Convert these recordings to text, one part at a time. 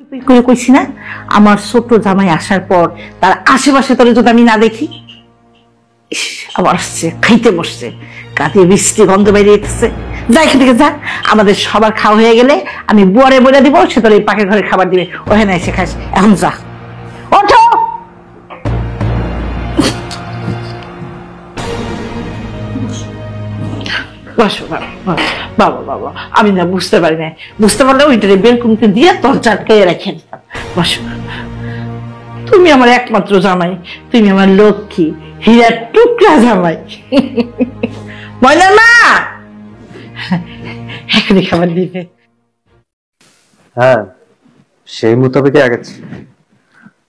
করে কইছি না আমার ছোট জামাই আসার পর তার আশেপাশে তোরে যদি আমি না দেখি। আবার আসছে, খাইতে বসছে, কাঁধে বৃষ্টি গন্ধ বাইরে যেতেছে। যা এখান থেকে যা, আমাদের সবার খাওয়া হয়ে গেলে আমি বুয়ারে বলে দিব, সে তোর এই পাখির ঘরে খাবার দিবে, ওখানে এসে খাস। এখন যা, ওঠো। বাবা বাবা, আমি না বুঝতে পারি না, বুঝতে পারলে ওইটারে বের কমতে দিয়ে তোর চাটকাইয়ে রেখে দিতাম। বসো, তুমি আমার একমাত্র জামাই, তুমি আমার লক্ষ্মী হীরার টুকরা জামাই। ময়নার মা এখনই খাবার দিবে। হ্যাঁ, সেই মোতাবেক আগেছি।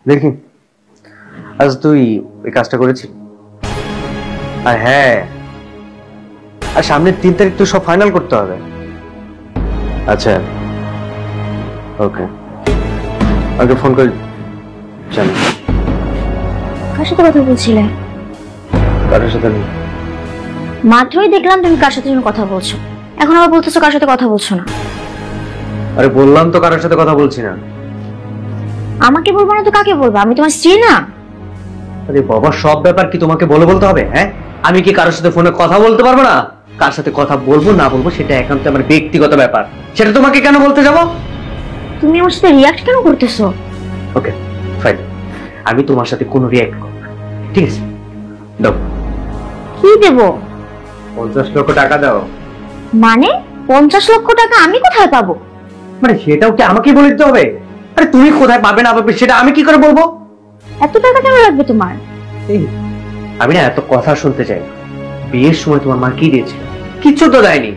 দেখি আজ তুই এই কাজটা করেছিস। আর হ্যাঁ, আর সামনের 3 তারিখ তো সব ফাইনাল করতে হবে। আচ্ছা, ওকে, আগে ফোন করে জানি। কার সাথে কথা বলছিলে? কারোর সাথে নেই। মাত্রই দেখলাম তুমি কার সাথে যেন কথা বলছো, এখন আবার বলতেছো কার সাথে কথা বলছো না। আরে বললাম তো কারোর সাথে কথা বলছি না। আমাকে বলবো না তো কাকে বলবো? আমি তোমার স্ত্রী না? আরে বাবা, সব ব্যাপার কি তোমাকে বলতে হবে? হ্যাঁ, আমি কি কারোর সাথে ফোনে কথা বলতে পারবো না? কার সাথে কথা বলবো না বলবো সেটা একান্ত আমার ব্যক্তিগত ব্যাপার, সেটা তোমাকে কেন বলতে যাবো? তুমি আমার সাথে রিঅ্যাক্ট কেন করতেছো? ওকে ফাইন, আমি তোমার সাথে কোনো রিঅ্যাক্ট করব না, ঠিক আছে? দাও। কি দেবো? 50 লক্ষ টাকা দাও। মানে 50 লক্ষ টাকা আমি কোথায় পাবো? মানে সেটাও কি আমাকে বলে দিতে হবে? আরে তুমি কোথায় পাবে না পাবে সেটা আমি কি করে বলবো? এত টাকা কেন লাগবে তোমার? আমি না এত কথা শুনতে চাই না। বিয়ের সময় তোমার মা কি দিয়েছিল? কিছু তো দেয়নি।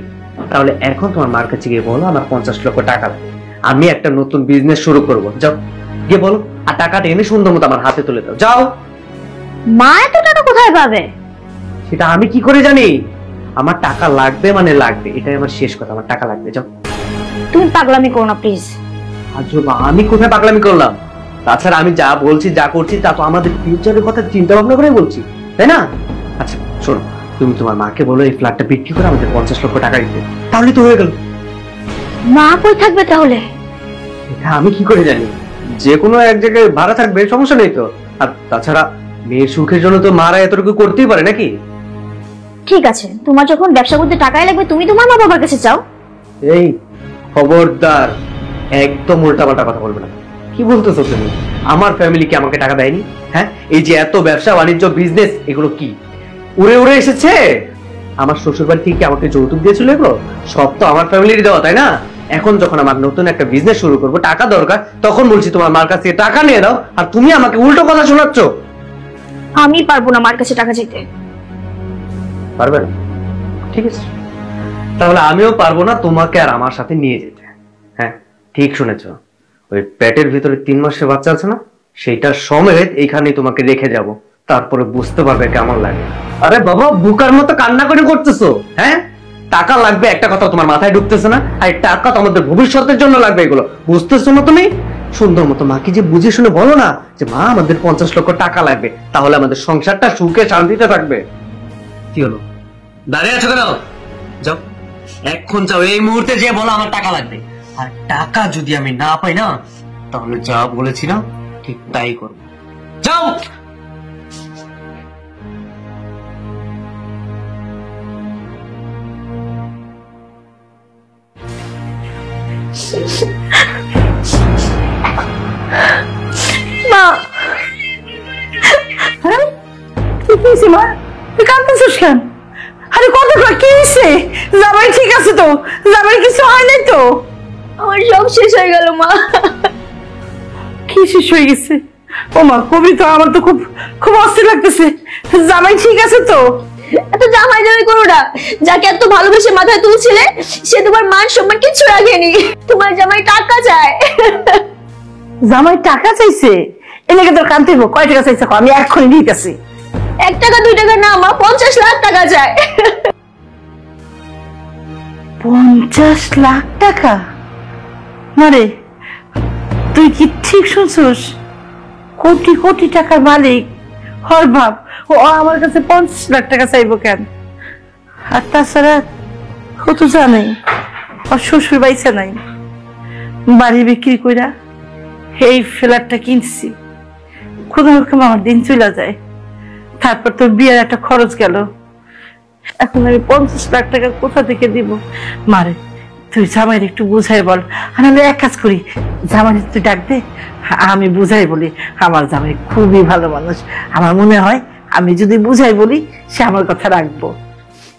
তাহলে এখন তোমার মার কাছে গিয়ে বলো আমার 50 লক্ষ টাকা লাগবে, আমি একটা নতুন বিজনেস শুরু করব। যাও গিয়ে বলো, আর টাকাটা এনে সুন্দর মতো আমার হাতে তুলে দাও। যাও। মা এত টাকা কোথায় পাবে? সেটা আমি কি করে জানি? আমার টাকা লাগবে মানে লাগবে, এটাই আমার শেষ কথা। আমার টাকা লাগবে, যাও। তুমি পাগলামি করো না প্লিজ। আজবা, আমি কোথায় পাগলামি করলাম? তাছাড়া আমি যা বলছি যা করছি তা তো আমাদের ফিউচারের কথা চিন্তা ভাবনা করে বলছি, তাই না? আচ্ছা শোনো, তুমি তোমার মাকে বলো এই ফ্ল্যাটটা বিক্রি করে আমাদের 50 লক্ষ টাকা দিতে, তাহলে তো হয়ে গেল। মা কই থাকবে তাহলে? এটা আমি কি করে জানি? যে কোনো এক জায়গায় ভাড়া থাকবে, সমস্যা নেই তো। আর তাছাড়া মেয়ের সুখের জন্য তো মারা এতটুকু করতেই পারে নাকি? ঠিক আছে, তোমার যখন ব্যবসা করতে টাকাই লাগবে তুমি তোমার মা বাবার কাছে চাও। এই খবরদার, একদম উল্টাপাল্টা কথা বলবে না। কি বলতেছো তুমি? আমার ফ্যামিলি কি আমাকে টাকা দেয়নি? হ্যাঁ, এই যে এত ব্যবসা বাণিজ্য বিজনেস, এগুলো কি উড়ে উড়ে এসেছে? আমার শ্বশুর বাড়ি থেকে আমাকে যৌতুক দিয়েছিল, এগুলো সব তো আমার ফ্যামিলির দেওয়া, তাই না? এখন যখন আমার নতুন একটা বিজনেস শুরু করবো, টাকা দরকার, তখন বলছি তোমার মার কাছ থেকে টাকা নিয়ে দাও, আর তুমি আমাকে উল্টো কথা শোনাচ্ছ। আমি পারবো না মার কাছে টাকা চাইতে। পারবে না? ঠিক আছে, তাহলে আমিও পারবো না তোমাকে আর আমার সাথে নিয়ে যেতে। হ্যাঁ ঠিক শুনেছ, ওই পেটের ভিতরে 3 মাসের বাচ্চা আছে না, সেইটা সমেত এইখানেই তোমাকে রেখে যাব, তারপরে বুঝতে পারবে কেমন লাগে। আরে বাবা, বুকার মতো কান্না করে করতেছো? হ্যাঁ, টাকা লাগবে একটা কথা তোমার মাথায় ঢুকতেছে না? আর টাকা তো আমাদের ভবিষ্যতের জন্য লাগবে, এগুলো বুঝতেছো না তুমি? সুন্দর মতো মাকে যে বুঝে শুনে বলো না যে মা আমাদের 50 লক্ষ টাকা লাগবে, তাহলে আমাদের সংসারটা সুখে শান্তিতে থাকবে। কি হলো, দাঁড়িয়ে আছো কেন? যাও, এখন যাও, এই মুহূর্তে যে বলো আমার টাকা লাগবে। আর টাকা যদি আমি না পাই না, তাহলে যা বলেছি না ঠিক তাই করবো। যাও। মা, হ্যাঁ কি হয়েছে মা? তুই কাঁদতেছিস কেন? আরে কত কি হয়েছে? জামাই ঠিক আছে তো? জামাই কিছু হয় নাই তো? আমার সব শেষ হয়ে গেল মা। কি শেষ হয়ে গেছে? ও মা, কবি তো আমার তো খুব খুব অস্থির লাগতেছে। জামাই ঠিক আছে তো? এত জামাই জামাই করো না, যাকে এত ভালোবেসে মাথায় তুলছিলে সে তোমার মান সম্মান কিছু রাখেনি। তোমার জামাই টাকা চায়। জামাই টাকা চাইছে? এলাকা তোর কানতে হইব। কয় টাকা চাইছে? আমি এক্ষুনি দিতেছি। 1 টাকা 2 টাকা না মা, 50 লাখ টাকা চায়। 50 লাখ টাকা? মারে, তুই কি ঠিক শুনছিস? কোটি কোটি টাকার মালিক। হর ভাব, ও আমার কাছে 50 লাখ টাকা চাইবো কেন? আর তাছাড়া ও তো জানে ওর শ্বশুর বাইসা নাই, বাড়ি বিক্রি কইরা এই ফ্ল্যাটটা কিনছি, কোনো রকম আমার দিন চলে যায়। তারপর তোর বিয়ের একটা খরচ গেল, এখন আমি 50 লাখ টাকা কোথা থেকে দিব? মারে তুই জামাইয়ের একটু বুঝাই বল। আর আমি এক কাজ করি, জামাইয়ের তুই ডাক দে, আমি বুঝাই বলি। আমার জামাই খুবই ভালো মানুষ, আমার মনে হয় আমি যদি বুঝাই বলি সে আমার কথা রাখবো।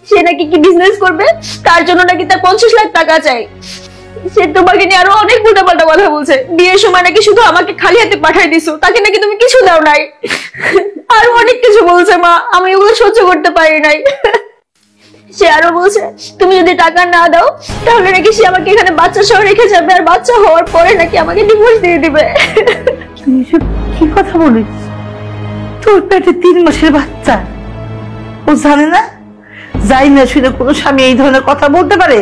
সে নাকি কি বিজনেস করবে, তার জন্য নাকি তার 50 লাখ টাকা চাই। সে তোমাকে নিয়ে আরো অনেক উল্টাপাল্টা কথা বলছে। বিয়ের সময় নাকি শুধু আমাকে খালি হাতে পাঠিয়ে দিছো, তাকে নাকি তুমি কিছু দাও নাই। আরো অনেক কিছু বলছে মা, আমি ওগুলো সহ্য করতে পারি নাই। সে আরো বলছে তুমি যদি টাকা না দাও তাহলে নাকি সে আমাকে এখানে বাচ্চা সহ রেখে যাবে, আর বাচ্চা হওয়ার পরে নাকি আমাকে ডিভোর্স দিয়ে দিবে। তুই এসব কি কথা বলিস? তোর পেটে 3 মাসের বাচ্চা, ও জানে না? যাই না শুনে কোনো স্বামী এই ধরনের কথা বলতে পারে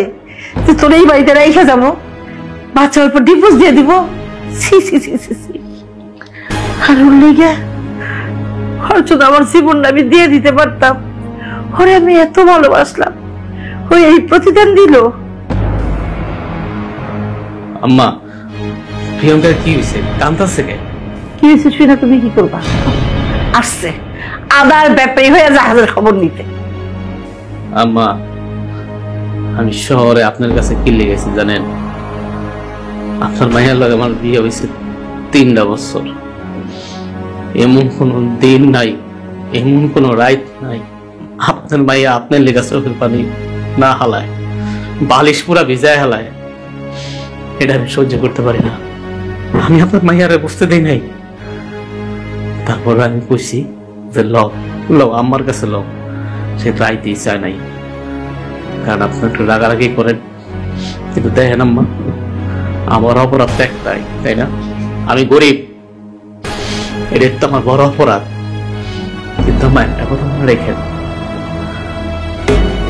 যে তোর এই বাড়িতে রেখে যাবো, বাচ্চার উপর ডিভোর্স দিয়ে দিব? সি সি সি সি সি। আর ওর লেগে হয়তো আমার জীবনটা আমি দিয়ে দিতে পারতাম। ওরে আমি এত ভালোবাসলাম, ওই এই প্রতিদান দিল। আম্মা, প্রিয়ঙ্কার কি হয়েছে? কাঁদতেছে কে? কি হয়েছে শুনে না তুমি কি করবা? আসছে আদার ব্যাপারী হয়ে জাহাজের খবর নিতে। আম্মা, আমি শহরে আপনার কাছে কি লেগেছি জানেন? আপনার মায়ের লগে আমার বিয়ে হয়েছে 3টা বছর। এমন কোনো দিন নাই, এমন কোনো রাত নাই আপনার মাইয়া আপনার লেগে চোখের পানি না হালায়, বালিশ পুরা ভিজায় হালায়। এটা আমি সহ্য করতে পারি না। আমি আপনার মাইয়ারে বুঝতে দিই নাই। তারপর আমি কইছি যে লও লও আমার কাছে লও, সে রাইতেই চায় নাই। কারণ আপনি একটু রাগারাগি করেন, কিন্তু দেখেন আম্মা, আমার অপরাধ তো একটাই, তাই না? আমি গরিব, এটাই তো আমার বড় অপরাধ। কিন্তু আমার একটা কথা মনে রেখেন,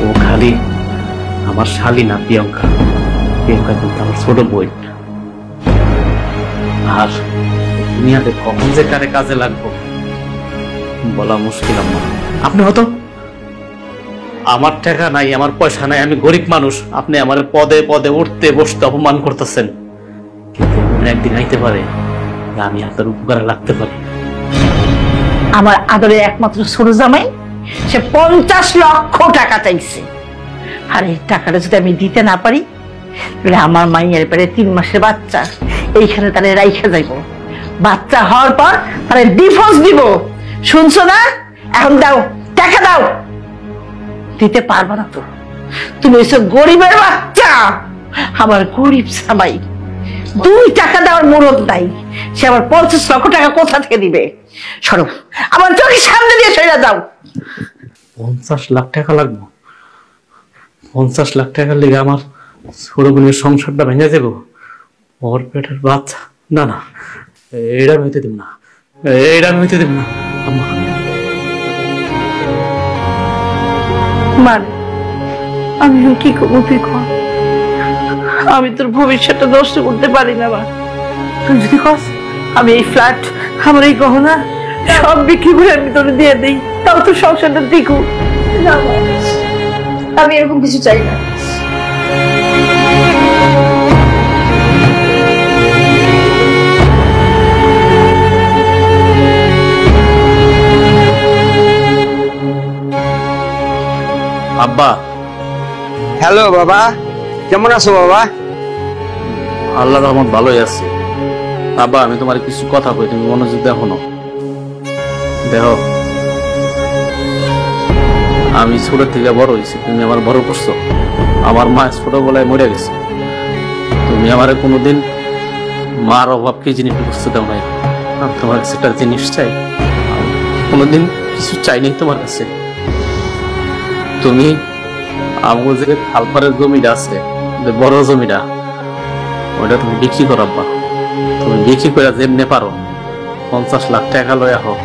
ও খালি আমার শালী না, প্রিয়ঙ্কা। প্রিয়ঙ্কা কিন্তু আমার ছোট বোন। আর দুনিয়াতে কখন যে কারে কাজে লাগবো বলা মুশকিল আম্মা। আপনি হয়তো আমার টাকা নাই, আমার পয়সা নাই, আমি গরিব মানুষ, আপনি আমার পদে পদে উঠতে বসতে অপমান করতেছেন, কিন্তু একদিন আইতে পারে আমি আপনার উপকারে লাগতে পারি। আমার আদরের একমাত্র ছোট জামাই সে 50 লক্ষ টাকা চাইছে। আর এই টাকাটা যদি আমি দিতে না পারি তাহলে আমার মাইয়ের পেটে 3 মাসের বাচ্চা, এইখানে তাহলে রাইখা যাইব। বাচ্চা হওয়ার পর তাহলে ডিভোর্স দিব। শুনছো না? এখন দাও, টাকা দাও। দিতে পারবা না তো? তুমি এসব গরিবের বাচ্চা, আমার গরিব জামাই 2 টাকা দেওয়ার মুরত নাই, সে আবার 50 লক্ষ টাকা কোথা থেকে দিবে? সরো, আমার চোখের সামনে দিয়ে সরে যাও। 50 লাখ টাকা লাগবে? 50 লাখ টাকার লেগে আমার ছোট বোনের সংসারটা ভেঙে যাবো? ওর পেটের বাচ্চা? না না, এটা আমি হইতে দিব না, এটা আমি হইতে দিব না আম্মা। মানে আমি কি করবো তুই কর? আমি তোর ভবিষ্যৎটা নষ্ট করতে পারি না। মা তুই যদি কস আমি এই ফ্ল্যাট, আমার এই গহনা সব বিক্রি করে আমি তোর দিয়ে দিই, তাও তো সংসারটা দেখু। না মা, আমি এরকম কিছু চাই না। আব্বা। হ্যালো বাবা, কেমন আছো বাবা? আল্লাহর রহমত ভালোই আছে। আব্বা, আমি তোমার কিছু কথা কই, তুমি মনোযোগ দেখো না। দেখো, আমি ছোট থেকে বড় হয়েছি, তুমি আমার বড় করছো। আমার মা ছোটবেলায় মরে গেছে, তুমি আমার কোনোদিন মার অভাব কি জিনিস বুঝতে দাও নাই। আমি তোমার কাছে একটা জিনিস চাই, কোনোদিন কিছু চাই নাই তোমার কাছে। তুমি আমার যে খালপাড়ের জমিটা আছে, বড় জমিটা, ওইটা তুমি বিক্রি করো আব্বা। তুমি বিক্রি করে যেমনি পারো 50 লাখ টাকা লয়া হোক।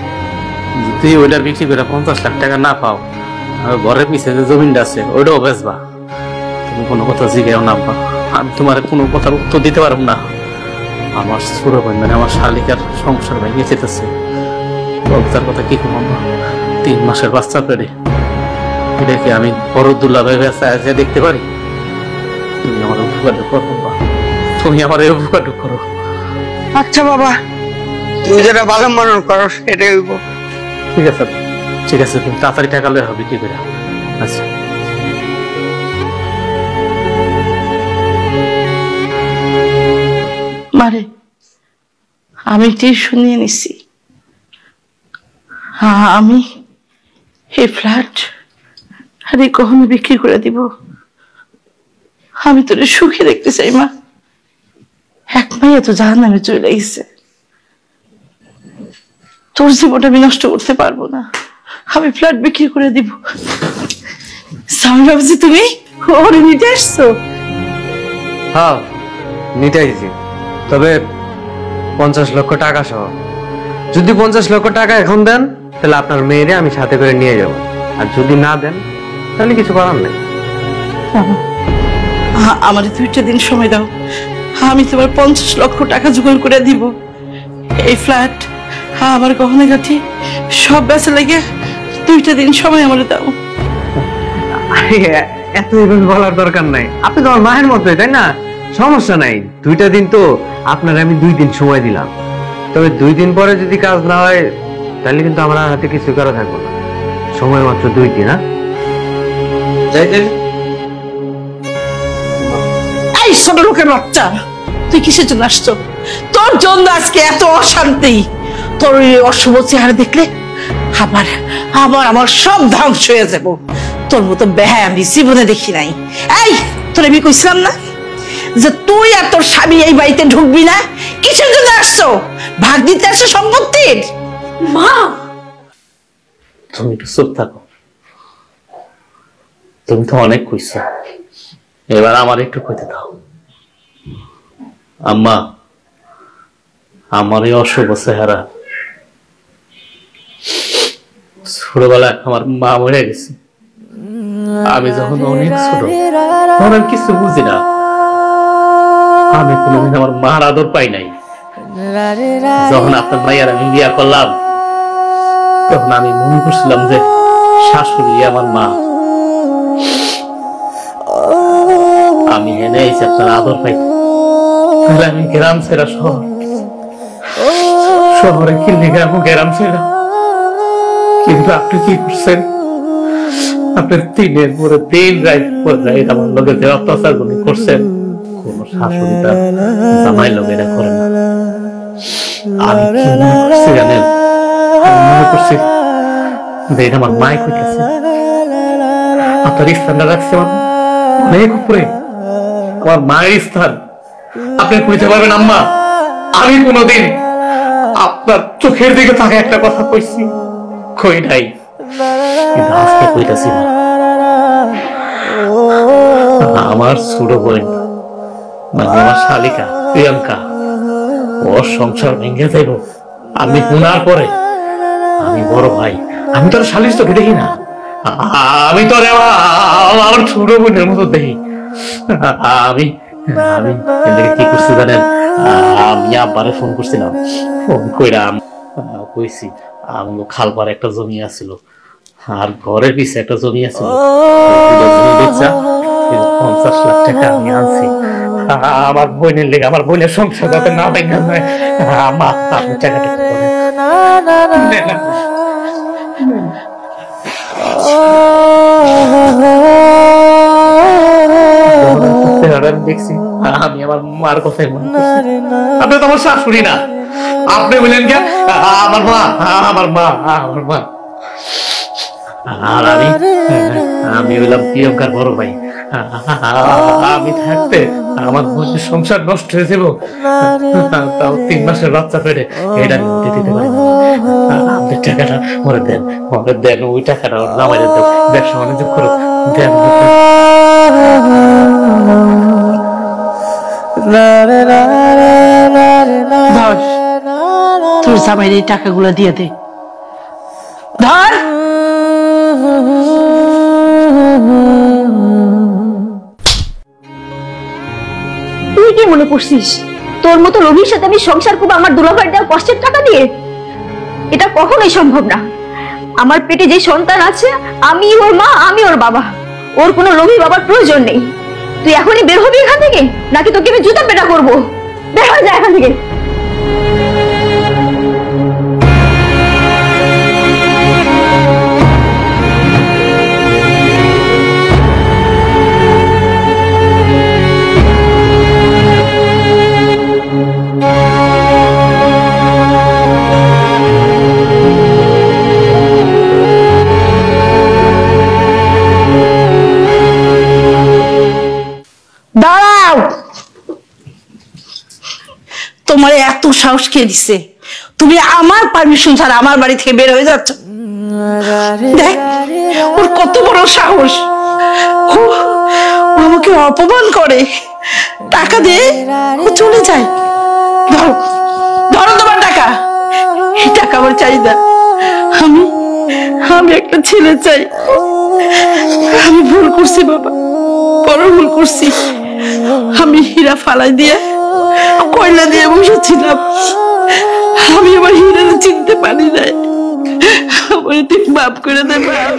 যদি ওইটা বিক্রি করে 50 লাখ টাকা না পাও, ঘরের পিছিয়ে যে জমিনটা আছে ওইটাও বেচবা। তুমি কোনো কথা জিজ্ঞাও না আব্বা, আমি তোমার কোনো কথার উত্তর দিতে পারব না। আমার ছোট বোন মানে আমার শালিকার সংসার ভেঙে যেতেছে, লজ্জার কথা কি করবো আম্মা। 3 মাসের বাচ্চা পেটে, এটাকে আমি বড় দুর্লভ ভেবে দেখতে পারি? তুমি আমার উপকার করো, তুমি আমার এই উপকার করো। আচ্ছা বাবা, তুই যেটা ভালো মনে করো সেটাই হইব। ঠিক আছে ঠিক আছে, তুমি তাড়াতাড়ি টাকা লয়ে হবে কি করে। আচ্ছা মারে আমি টিউশন নিয়ে নিছি। আমি এই ফ্ল্যাট আরে কখনো বিক্রি করে দিব। আমি তোরে সুখে দেখতে চাই মা। এক মাইয়া তো জাহান্নামে চলে গেছে, তোর জীবনটা আমি নষ্ট করতে পারবো না। আমি ফ্ল্যাট বিক্রি করে দিব। স্বামী ভাবছি তুমি ওরে নিতে আসছো? হ্যাঁ নিতে আইছি, তবে 50 লক্ষ টাকা সহ। যদি 50 লক্ষ টাকা এখন দেন তাহলে আপনার মেয়েরে আমি সাথে করে নিয়ে যাব, আর যদি না দেন তাহলে কিছু করার নেই। আমার 2টা দিন সময় দাও, আমি তোমার 50 লক্ষ টাকা জোগাড় করে দিব। এই ফ্ল্যাট আমার গহনা গাঠি সব বেচা লাগে 2টা দিন সময় আমার দাও। এত এভাবে বলার দরকার নাই, আপনি তো আমার মায়ের মতোই, তাই না? সমস্যা নাই, 2টা দিন তো আপনার আমি 2 দিন সময় দিলাম। তবে 2 দিন পরে যদি কাজ না হয় তাহলে কিন্তু আমার হাতে কিছু করা থাকবো না। সময় মাত্র 2 দিন। হ্যাঁ যাইতে এই ছোট লোকের বাচ্চা, তুই কিসের জন্য আসছো? তোর জন্য আজকে এত অশান্তি। তোর অশুভ চেহারা দেখলে আমার আমার আমার সব ধ্বংস হয়ে যাব। তোর মতো বেহায় আমি জীবনে দেখি নাই। এই তোর আমি কইছিলাম না যে তুই আর তোর স্বামী এই বাড়িতে ঢুকবি না? কিসের জন্য আসছো? ভাগ দিতে আসছো সম্পত্তির? মা তুমি একটু চুপ থাকো, তুমি তো অনেক কইছো, এবার আমার একটু কইতে দাও। আম্মা, আমার এই অশুভ চেহারা, ছোটবেলায় আমার মা মরে গেছে। আমি যখন অনেক ছোট তখন আমি কিছু বুঝি না, আমি কোনোদিন আমার মার আদর পাই নাই। যখন আপনার মাইয়ার আমি বিয়া করলাম তখন আমি মনে করছিলাম যে শাশুড়ি আমার মা। আমি হেনে এসে আপনার আদর পাই, তাহলে আমি গ্রাম ছেড়া শহরে কিনে গ্রাম ছেড়া। কিন্তু আপনি কি করছেন? আপনি দিনের পরে দিন রাত পরে রাত আমার লোকে যে অত্যাচার গুলি করছেন, কোন শাশুড়ি তার জামাই লোক এটা করে না। আমি কি মনে করছি জানেন? আমি মনে করছি যে এটা আমার মায় কইতেছে। আপনার স্থানটা রাখছে আমার অনেক উপরে, আমার মায়ের স্থান। আপনি কইতে পারবেন আম্মা আমি কোনোদিন আপনার চোখের দিকে তাকে একটা কথা কইছি? কই নাই, কিন্তু আজকে কইতাছি না। আমার ছোট বোন মানে আমার শালিকা প্রিয়াঙ্কা, ওর সংসার ভেঙে যাইব আমি শোনার পরে। আমি বড় ভাই, আমি তোর শালির চোখে দেখি না, আমি তোর আমার ছোট বোনের মতো দেখি। আমি আমি কি করছি জানেন? আমি আব্বারে ফোন করছিলাম, ফোন কইরা কইছি আমগো খালপাড়ে একটা জমি আছিল আর ঘরের পিছে একটা জমি আছিল, 50 লাখ টাকা আমি আনছি আমার বোনের লেগে, আমার বোনের সংসার যাতে না ভেঙে যায়। আমার আপনি টাকাটা দেখছি। আমি আমার মার কথাই মনে করছি। আপনি তো আমার শাশুড়ি না, আপনি বললেন কে আমার মা, আমার মা, আমার মা। আর আমি হইলাম প্রিয়ঙ্কার বড় ভাই। আমি থাকতে আমার বোনের সংসার নষ্ট হয়ে যাব, তাও 3 মাসের বাচ্চা পেটে, এটা আমি দিতে পারি না। আপনি টাকাটা মরে দেন, ওই টাকাটা নামাই দেন, ব্যবসা বাণিজ্য করো দেন। তোর জামাইয়ের এই টাকাগুলো দিয়ে দে। ধর তুই কি মনে করছিস তোর মতো লোভীর সাথে আমি সংসার করবো আমার দুলাভাইয়ের দেওয়া কষ্টের টাকা দিয়ে? এটা কখনোই সম্ভব না। আমার পেটে যে সন্তান আছে আমি ওর মা, আমি ওর বাবা, ওর কোনো লোভী বাবার প্রয়োজন নেই। তুই এখনই বের হবি এখান থেকে, নাকি তোকে আমি জুতা পেটা করবো? বের হয়ে যা এখান থেকে। সাহস কে দিছে? তুমি আমার পারমিশন ছাড়া আমার বাড়ি থেকে বের হয়ে যাচ্ছ? দেখ ওর কত বড় সাহস, ও আমাকে অপমান করে, টাকা দিয়ে ও চলে যায়। ধরো ধরো তোমার টাকা, এই টাকা আমার চাই না। আমি আমি একটা ছেলে চাই। আমি ভুল করছি বাবা, বড় ভুল করছি। আমি হীরা ফালাই দিয়ে কয়লা দিয়ে বসেছিলাম, আমি আমার হীরা চিনতে পারি নাই। আমার তুই মাফ করে দে বাপ।